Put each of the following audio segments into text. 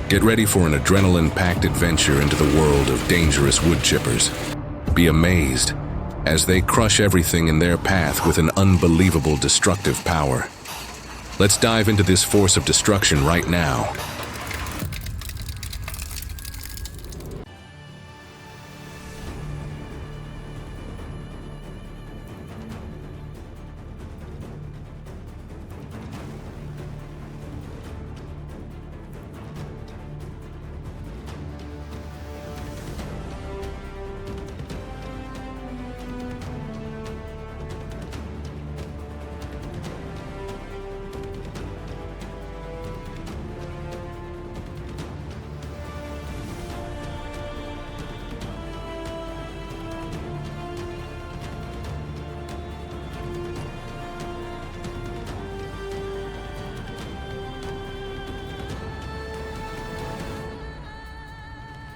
Get ready for an adrenaline-packed adventure into the world of dangerous wood chippers. Be amazed as they crush everything in their path with an unbelievable destructive power. Let's dive into this force of destruction right now.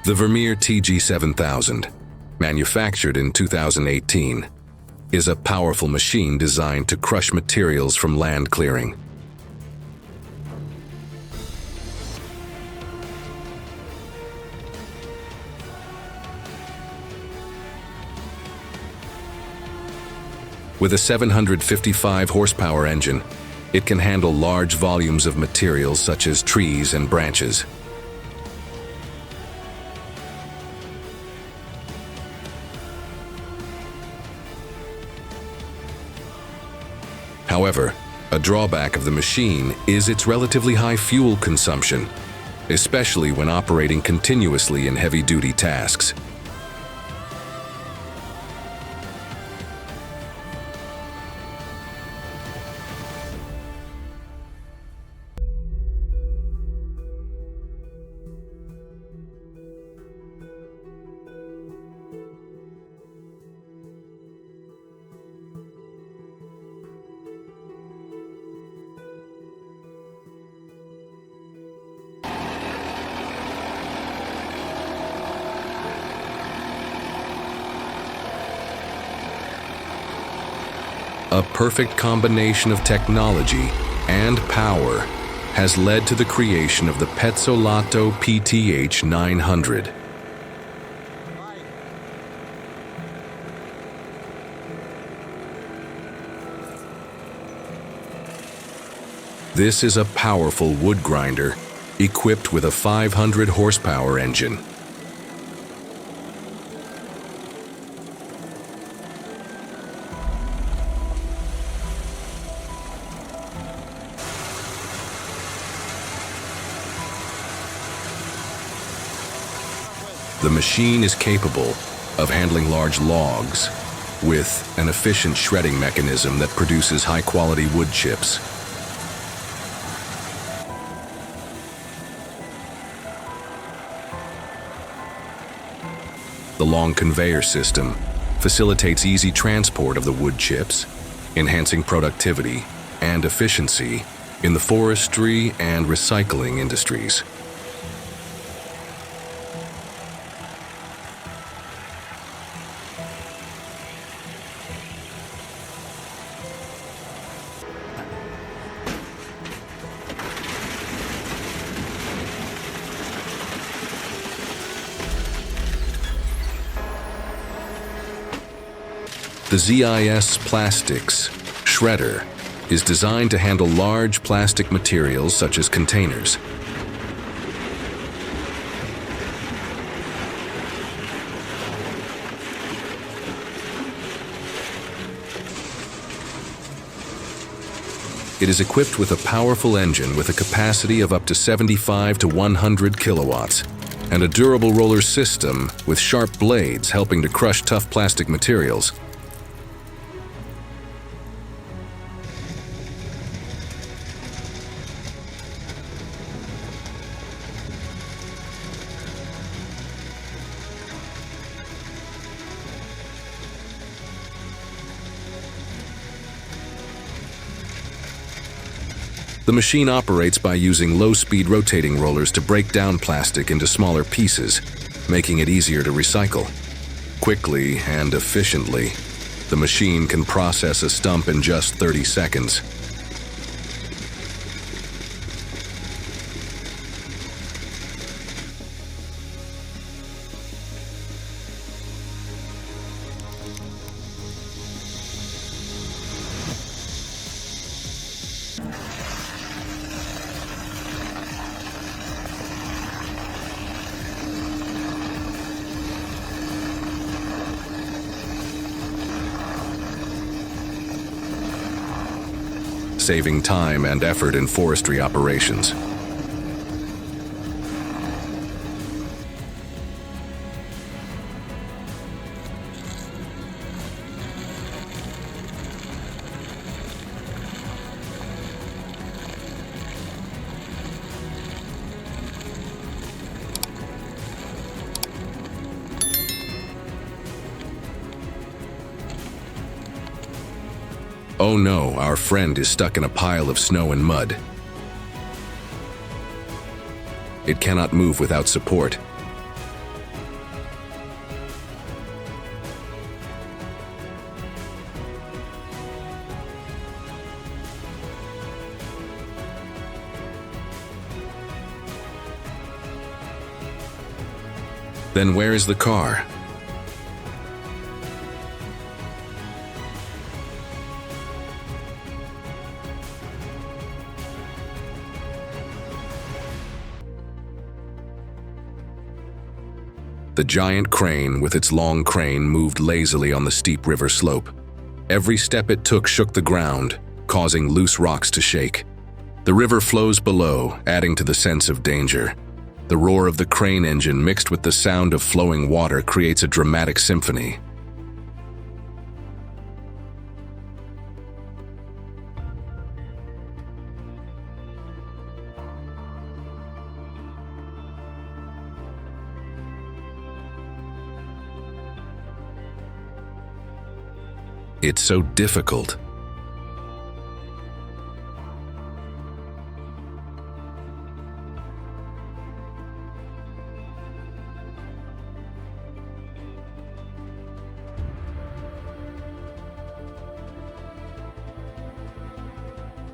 The Vermeer TG7000, manufactured in 2018, is a powerful machine designed to crush materials from land clearing. With a 755 horsepower engine, it can handle large volumes of materials such as trees and branches. However, a drawback of the machine is its relatively high fuel consumption, especially when operating continuously in heavy-duty tasks. A perfect combination of technology and power has led to the creation of the Pzolatto PTH900. This is a powerful wood grinder equipped with a 500 horsepower engine. The machine is capable of handling large logs with an efficient shredding mechanism that produces high-quality wood chips. The long conveyor system facilitates easy transport of the wood chips, enhancing productivity and efficiency in the forestry and recycling industries. The ZIS Plastics Shredder is designed to handle large plastic materials such as containers. It is equipped with a powerful engine with a capacity of up to 75 to 100 kilowatts and a durable roller system with sharp blades helping to crush tough plastic materials. The machine operates by using low-speed rotating rollers to break down plastic into smaller pieces, making it easier to recycle. Quickly and efficiently, the machine can process a stump in just 30 seconds. saving time and effort in forestry operations. Oh no, our friend is stuck in a pile of snow and mud. It cannot move without support. Then where is the car? The giant crane with its long crane moved lazily on the steep river slope. Every step it took shook the ground, causing loose rocks to shake. The river flows below, adding to the sense of danger. The roar of the crane engine mixed with the sound of flowing water creates a dramatic symphony. It's so difficult.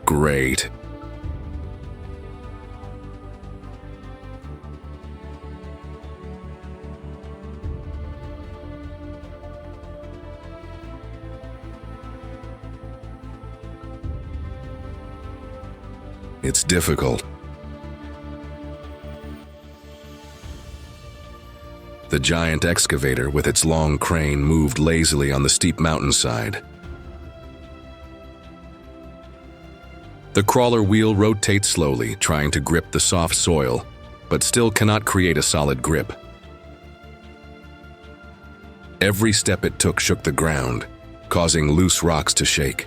Great. It's difficult. The giant excavator with its long crane moved lazily on the steep mountainside. The crawler wheel rotates slowly, trying to grip the soft soil, but still cannot create a solid grip. Every step it took shook the ground, causing loose rocks to shake.